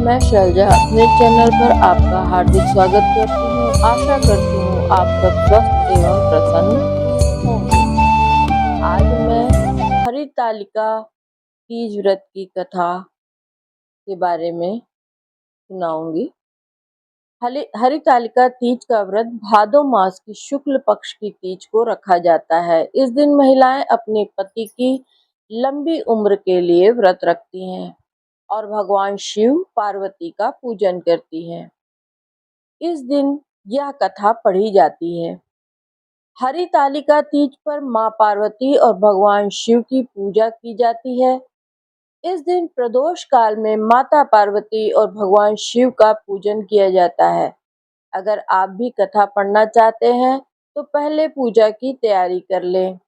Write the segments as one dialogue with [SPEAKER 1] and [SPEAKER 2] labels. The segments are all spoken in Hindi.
[SPEAKER 1] मैं शैलजा अपने चैनल पर आपका हार्दिक स्वागत करती हूँ। आशा करती हूँ आप सब स्वस्थ एवं प्रसन्न होंगे। आज मैं हरितालिका तीज व्रत की कथा के बारे में सुनाऊंगी। हरितालिका तीज का व्रत भादो मास की शुक्ल पक्ष की तीज को रखा जाता है। इस दिन महिलाएं अपने पति की लंबी उम्र के लिए व्रत रखती हैं और भगवान शिव पार्वती का पूजन करती हैं। इस दिन यह कथा पढ़ी जाती है। हरितालिका तीज पर मां पार्वती और भगवान शिव की पूजा की जाती है। इस दिन प्रदोष काल में माता पार्वती और भगवान शिव का पूजन किया जाता है। अगर आप भी कथा पढ़ना चाहते हैं तो पहले पूजा की तैयारी कर लें।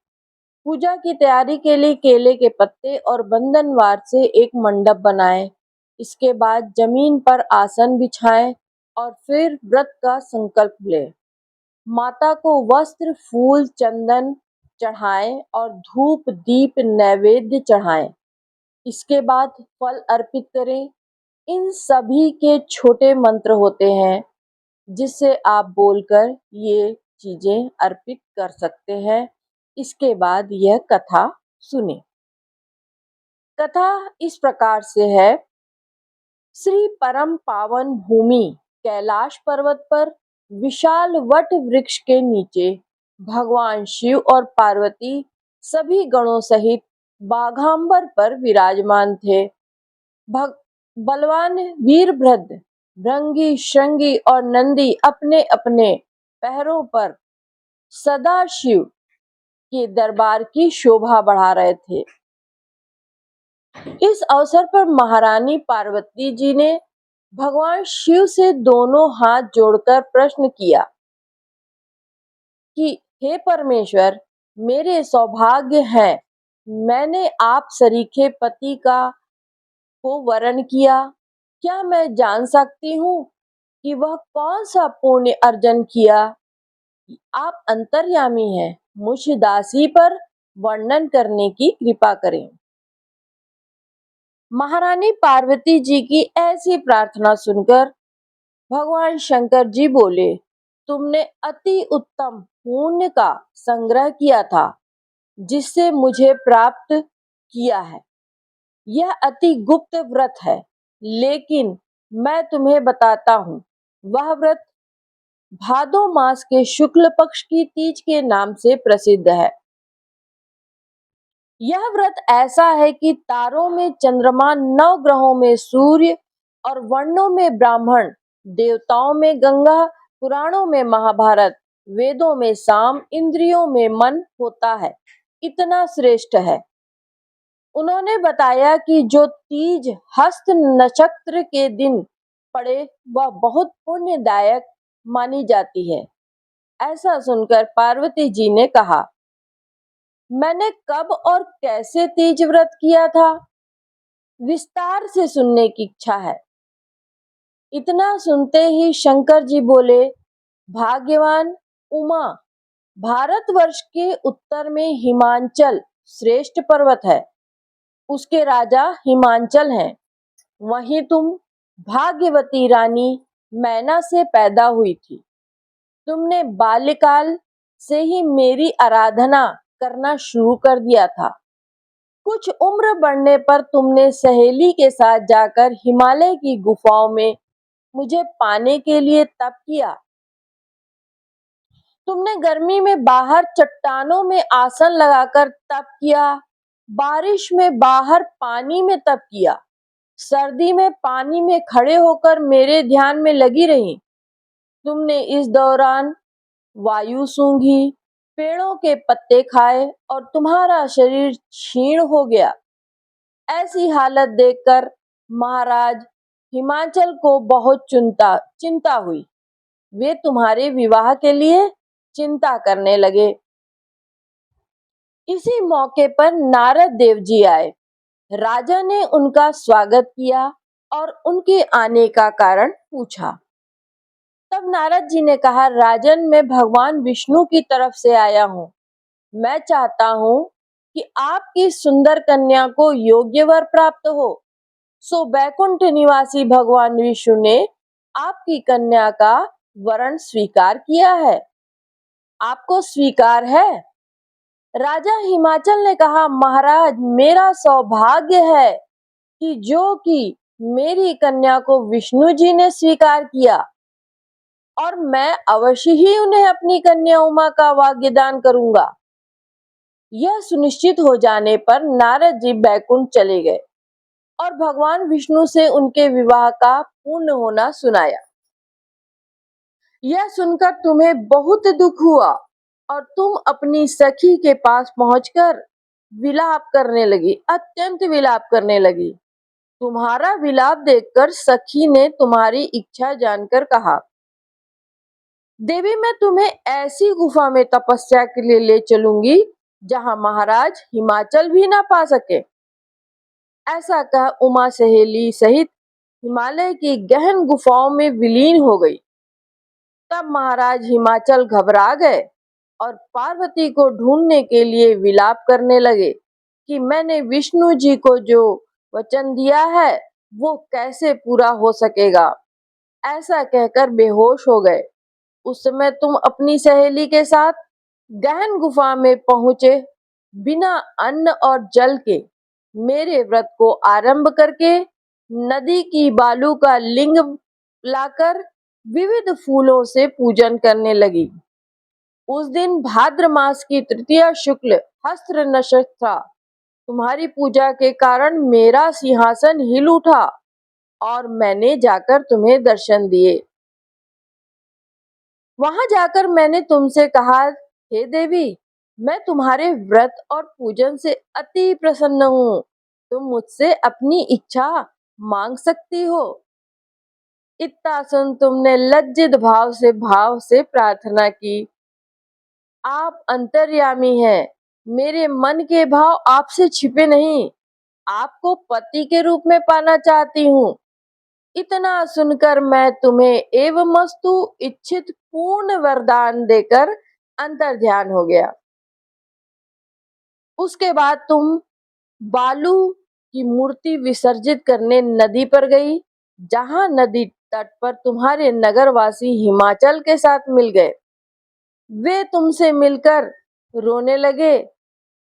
[SPEAKER 1] पूजा की तैयारी के लिए केले के पत्ते और बंधनवार से एक मंडप बनाएं। इसके बाद जमीन पर आसन बिछाएं और फिर व्रत का संकल्प लें। माता को वस्त्र, फूल, चंदन चढ़ाएं और धूप दीप नैवेद्य चढ़ाएं। इसके बाद फल अर्पित करें। इन सभी के छोटे मंत्र होते हैं जिससे आप बोलकर ये चीजें अर्पित कर सकते हैं। इसके बाद यह कथा सुने। कथा इस प्रकार से है। श्री परम पावन भूमि कैलाश पर्वत पर विशाल वट वृक्ष के नीचे भगवान शिव और पार्वती सभी गणों सहित बाघांबर पर विराजमान थे। बलवान वीरभद्र, भृंगी, श्रृंगी और नंदी अपने अपने पैरों पर सदाशिव के दरबार की शोभा बढ़ा रहे थे। इस अवसर पर महारानी पार्वती जी ने भगवान शिव से दोनों हाथ जोड़कर प्रश्न किया कि हे परमेश्वर, मेरे सौभाग्य हैं, मैंने आप सरीखे पति को वरण किया। क्या मैं जान सकती हूँ कि वह कौन सा पुण्य अर्जन किया? आप अंतर्यामी हैं, मुझ दासी पर वर्णन करने की कृपा करें। महारानी पार्वती जी की ऐसी प्रार्थना सुनकर भगवान शंकर जी बोले, तुमने अति उत्तम पुण्य का संग्रह किया था जिससे मुझे प्राप्त किया है। यह अति गुप्त व्रत है, लेकिन मैं तुम्हें बताता हूँ। वह व्रत भादो मास के शुक्ल पक्ष की तीज के नाम से प्रसिद्ध है। यह व्रत ऐसा है कि तारों में चंद्रमा, नौ ग्रहों में सूर्य और वर्णों में ब्राह्मण, देवताओं में गंगा, पुराणों में महाभारत, वेदों में साम, इंद्रियों में मन होता है। इतना श्रेष्ठ है। उन्होंने बताया कि जो तीज हस्त नक्षत्र के दिन पड़े वह बहुत पुण्यदायक मानी जाती है। ऐसा सुनकर पार्वती जी ने कहा, मैंने कब और कैसे तीज व्रत किया था, विस्तार से सुनने की इच्छा है। इतना सुनते ही शंकर जी बोले, भाग्यवान उमा, भारतवर्ष के उत्तर में हिमांचल श्रेष्ठ पर्वत है। उसके राजा हिमांचल हैं। वहीं तुम भाग्यवती रानी मैना से पैदा हुई थी। तुमने बाल्यकाल से ही मेरी आराधना करना शुरू कर दिया था। कुछ उम्र बढ़ने पर तुमने सहेली के साथ जाकर हिमालय की गुफाओं में मुझे पाने के लिए तप किया। तुमने गर्मी में बाहर चट्टानों में आसन लगाकर तप किया, बारिश में बाहर पानी में तप किया, सर्दी में पानी में खड़े होकर मेरे ध्यान में लगी रही। तुमने इस दौरान वायु सूंघी, पेड़ों के पत्ते खाए और तुम्हारा शरीर क्षीण हो गया। ऐसी हालत देखकर महाराज हिमाचल को बहुत चिंता हुई। वे तुम्हारे विवाह के लिए चिंता करने लगे। इसी मौके पर नारद देव जी आए। राजा ने उनका स्वागत किया और उनके आने का कारण पूछा। तब नारद जी ने कहा, राजन, मैं भगवान विष्णु की तरफ से आया हूँ। मैं चाहता हूँ कि आपकी सुंदर कन्या को योग्य वर प्राप्त हो। सो बैकुंठ निवासी भगवान विष्णु ने आपकी कन्या का वरण स्वीकार किया है। आपको स्वीकार है? राजा हिमाचल ने कहा, महाराज, मेरा सौभाग्य है कि मेरी कन्या को विष्णु जी ने स्वीकार किया और मैं अवश्य ही उन्हें अपनी कन्या उमा का वाग्यदान करूंगा। यह सुनिश्चित हो जाने पर नारद जी बैकुंठ चले गए और भगवान विष्णु से उनके विवाह का पूर्ण होना सुनाया। यह सुनकर तुम्हें बहुत दुख हुआ और तुम अपनी सखी के पास पहुंचकर विलाप करने लगी, अत्यंत विलाप करने लगी। तुम्हारा विलाप देखकर सखी ने तुम्हारी इच्छा जानकर कहा, देवी, मैं तुम्हें ऐसी गुफा में तपस्या के लिए ले चलूंगी जहां महाराज हिमाचल भी ना पा सके। ऐसा कह उमा सहेली सहित हिमालय की गहन गुफाओं में विलीन हो गई। तब महाराज हिमाचल घबरा गए और पार्वती को ढूंढने के लिए विलाप करने लगे कि मैंने विष्णु जी को जो वचन दिया है वो कैसे पूरा हो सकेगा। ऐसा कहकर बेहोश हो गए। उस समय तुम अपनी सहेली के साथ गहन गुफा में पहुंचे। बिना अन्न और जल के मेरे व्रत को आरंभ करके नदी की बालू का लिंग लाकर विविध फूलों से पूजन करने लगी। उस दिन भाद्र मास की तृतीया शुक्ल हस्त्र नक्षत्र था। तुम्हारी पूजा के कारण मेरा सिंहासन हिल उठा और मैंने जाकर तुम्हें दर्शन दिए। वहां जाकर मैंने तुमसे कहा, हे देवी, मैं तुम्हारे व्रत और पूजन से अति प्रसन्न हूँ। तुम मुझसे अपनी इच्छा मांग सकती हो। इतना सुन तुमने लज्जित भाव से प्रार्थना की। आप अंतर्यामी हैं। मेरे मन के भाव आपसे छिपे नहीं। आपको पति के रूप में पाना चाहती हूँ। इतना सुनकर मैं तुम्हें एवमस्तु इच्छित पूर्ण वरदान देकर अंतर्ध्यान हो गया। उसके बाद तुम बालू की मूर्ति विसर्जित करने नदी पर गई, जहां नदी तट पर तुम्हारे नगरवासी हिमाचल के साथ मिल गए। वे तुमसे मिलकर रोने लगे।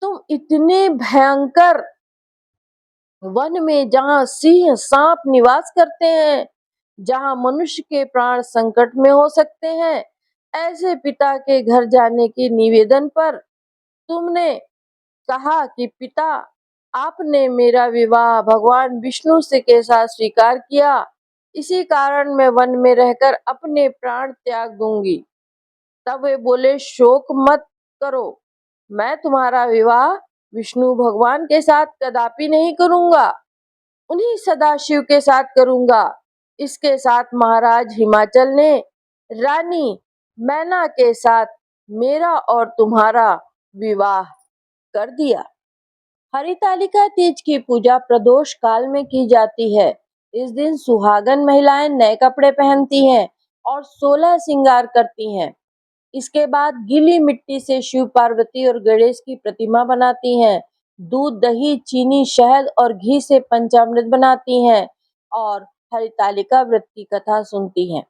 [SPEAKER 1] तुम इतने भयंकर वन में जहां सिंह सांप निवास करते हैं, जहां मनुष्य के प्राण संकट में हो सकते हैं, ऐसे पिता के घर जाने के निवेदन पर तुमने कहा कि पिता, आपने मेरा विवाह भगवान विष्णु से के साथ स्वीकार किया, इसी कारण मैं वन में रहकर अपने प्राण त्याग दूंगी। तब वे बोले, शोक मत करो, मैं तुम्हारा विवाह विष्णु भगवान के साथ कदापि नहीं करूंगा, उन्हीं सदाशिव के साथ करूंगा। इसके साथ महाराज हिमाचल ने रानी मैना के साथ मेरा और तुम्हारा विवाह कर दिया। हरितालिका तीज की पूजा प्रदोष काल में की जाती है। इस दिन सुहागन महिलाएं नए कपड़े पहनती हैं और 16 श्रृंगार करती हैं। इसके बाद गीली मिट्टी से शिव पार्वती और गणेश की प्रतिमा बनाती हैं। दूध, दही, चीनी, शहद और घी से पंचामृत बनाती हैं और हरितालिका व्रत की कथा सुनती हैं।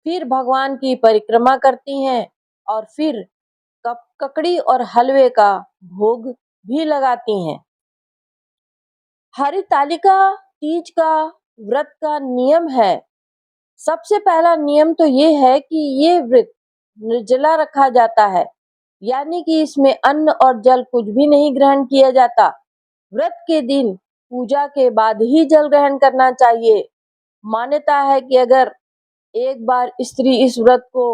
[SPEAKER 1] फिर भगवान की परिक्रमा करती हैं और फिर ककड़ी और हलवे का भोग भी लगाती हैं। हरितालिका तीज का व्रत का नियम है। सबसे पहला नियम तो ये है कि ये व्रत निर्जला रखा जाता है, यानी कि इसमें अन्न और जल कुछ भी नहीं ग्रहण किया जाता। व्रत के दिन पूजा के बाद ही जल ग्रहण करना चाहिए। मान्यता है कि अगर एक बार स्त्री इस व्रत को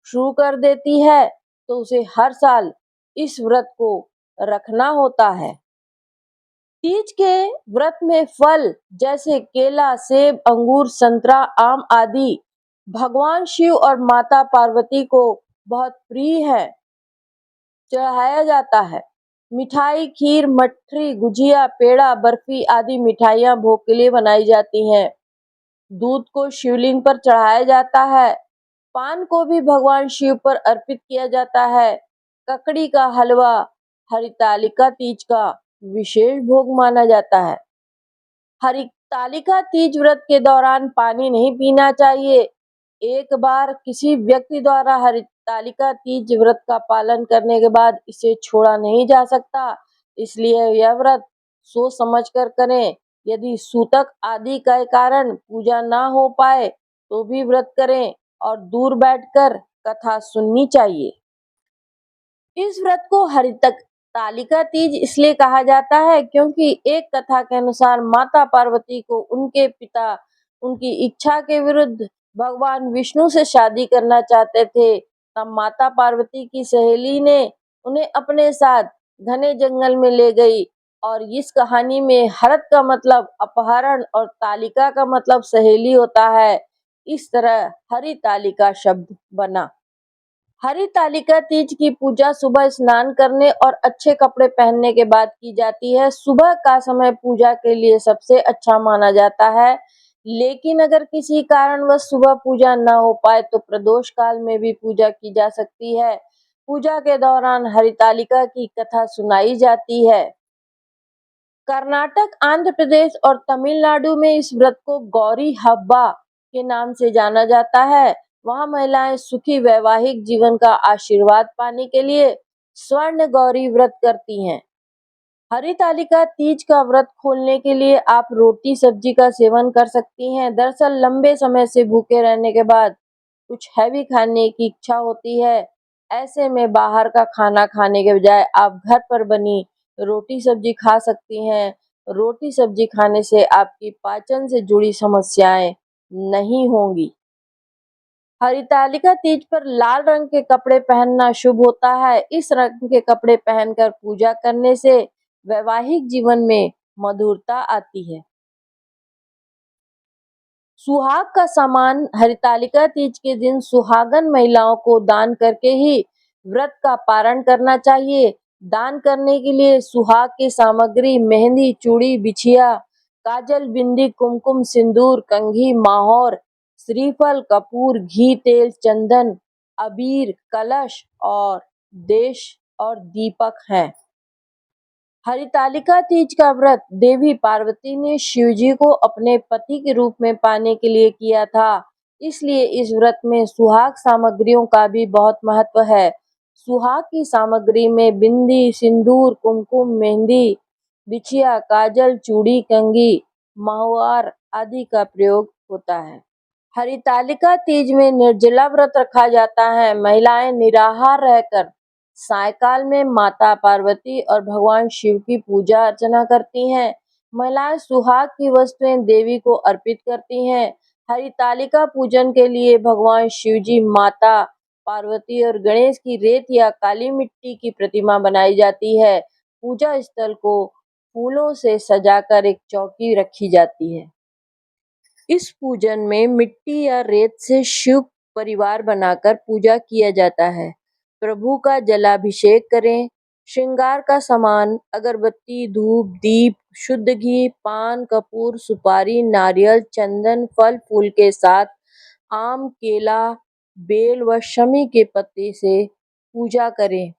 [SPEAKER 1] शुरू कर देती है तो उसे हर साल इस व्रत को रखना होता है। तीज के व्रत में फल जैसे केला, सेब, अंगूर, संतरा, आम आदि भगवान शिव और माता पार्वती को बहुत प्रिय है, चढ़ाया जाता है। मिठाई, खीर, मठरी, गुजिया, पेड़ा, बर्फी आदि मिठाइयाँ भोग के लिए बनाई जाती हैं। दूध को शिवलिंग पर चढ़ाया जाता है। पान को भी भगवान शिव पर अर्पित किया जाता है। ककड़ी का हलवा हरितालिका तीज का विशेष भोग माना जाता है। तालिका तीज व्रत के दौरान पानी नहीं पीना चाहिए। एक बार किसी व्यक्ति द्वारा हरितालिका तीज व्रत का पालन करने के बाद इसे छोड़ा नहीं जा सकता, इसलिए यह व्रत सोच समझ कर करें। यदि सूतक आदि के कारण पूजा ना हो पाए तो भी व्रत करें और दूर बैठकर कथा सुननी चाहिए। इस व्रत को तालिका तीज इसलिए कहा जाता है क्योंकि एक कथा के अनुसार माता पार्वती को उनके पिता उनकी इच्छा के विरुद्ध भगवान विष्णु से शादी करना चाहते थे। तब माता पार्वती की सहेली ने उन्हें अपने साथ घने जंगल में ले गई और इस कहानी में हरत का मतलब अपहरण और तालिका का मतलब सहेली होता है। इस तरह हरितालिका शब्द बना। हरितालिका तीज की पूजा सुबह स्नान करने और अच्छे कपड़े पहनने के बाद की जाती है। सुबह का समय पूजा के लिए सबसे अच्छा माना जाता है, लेकिन अगर किसी कारणवश सुबह पूजा न हो पाए तो प्रदोष काल में भी पूजा की जा सकती है। पूजा के दौरान हरितालिका की कथा सुनाई जाती है। कर्नाटक, आंध्र प्रदेश और तमिलनाडु में इस व्रत को गौरी हब्बा के नाम से जाना जाता है। वहाँ महिलाएं सुखी वैवाहिक जीवन का आशीर्वाद पाने के लिए स्वर्ण गौरी व्रत करती हैं। हरितालिका तीज का व्रत खोलने के लिए आप रोटी सब्जी का सेवन कर सकती हैं। दरअसल लंबे समय से भूखे रहने के बाद कुछ हैवी खाने की इच्छा होती है। ऐसे में बाहर का खाना खाने के बजाय आप घर पर बनी रोटी सब्जी खा सकती हैं। रोटी सब्जी खाने से आपकी पाचन से जुड़ी समस्याएं नहीं होंगी। हरितालिका तीज पर लाल रंग के कपड़े पहनना शुभ होता है। इस रंग के कपड़े पहनकर पूजा करने से वैवाहिक जीवन में मधुरता आती है। सुहाग का सामान हरितालिका तीज के दिन सुहागन महिलाओं को दान करके ही व्रत का पारण करना चाहिए। दान करने के लिए सुहाग की सामग्री मेहंदी, चूड़ी, बिछिया, काजल, बिंदी, कुमकुम, सिंदूर, कंघी, माहौर, श्रीफल, कपूर, घी, तेल, चंदन, अबीर, कलश और देश और दीपक हैं। हरितालिका तीज का व्रत देवी पार्वती ने शिवजी को अपने पति के रूप में पाने के लिए किया था, इसलिए इस व्रत में सुहाग सामग्रियों का भी बहुत महत्व है। सुहाग की सामग्री में बिंदी, सिंदूर, कुमकुम, मेहंदी, बिछिया, काजल, चूड़ी, कंघी, महुआर आदि का प्रयोग होता है। हरितालिका तीज में निर्जला व्रत रखा जाता है। महिलाएं निराहार रहकर सायंकाल में माता पार्वती और भगवान शिव की पूजा अर्चना करती हैं। महिलाएं सुहाग की वस्तुएं देवी को अर्पित करती हैं। हरितालिका पूजन के लिए भगवान शिवजी, माता पार्वती और गणेश की रेत या काली मिट्टी की प्रतिमा बनाई जाती है। पूजा स्थल को फूलों से सजाकर एक चौकी रखी जाती है। इस पूजन में मिट्टी या रेत से शिव परिवार बनाकर पूजा किया जाता है। प्रभु का जलाभिषेक करें। श्रृंगार का सामान अगरबत्ती, धूप, दीप, शुद्ध घी, पान, कपूर, सुपारी, नारियल, चंदन, फल फूल के साथ आम, केला, बेल व शमी के पत्ते से पूजा करें।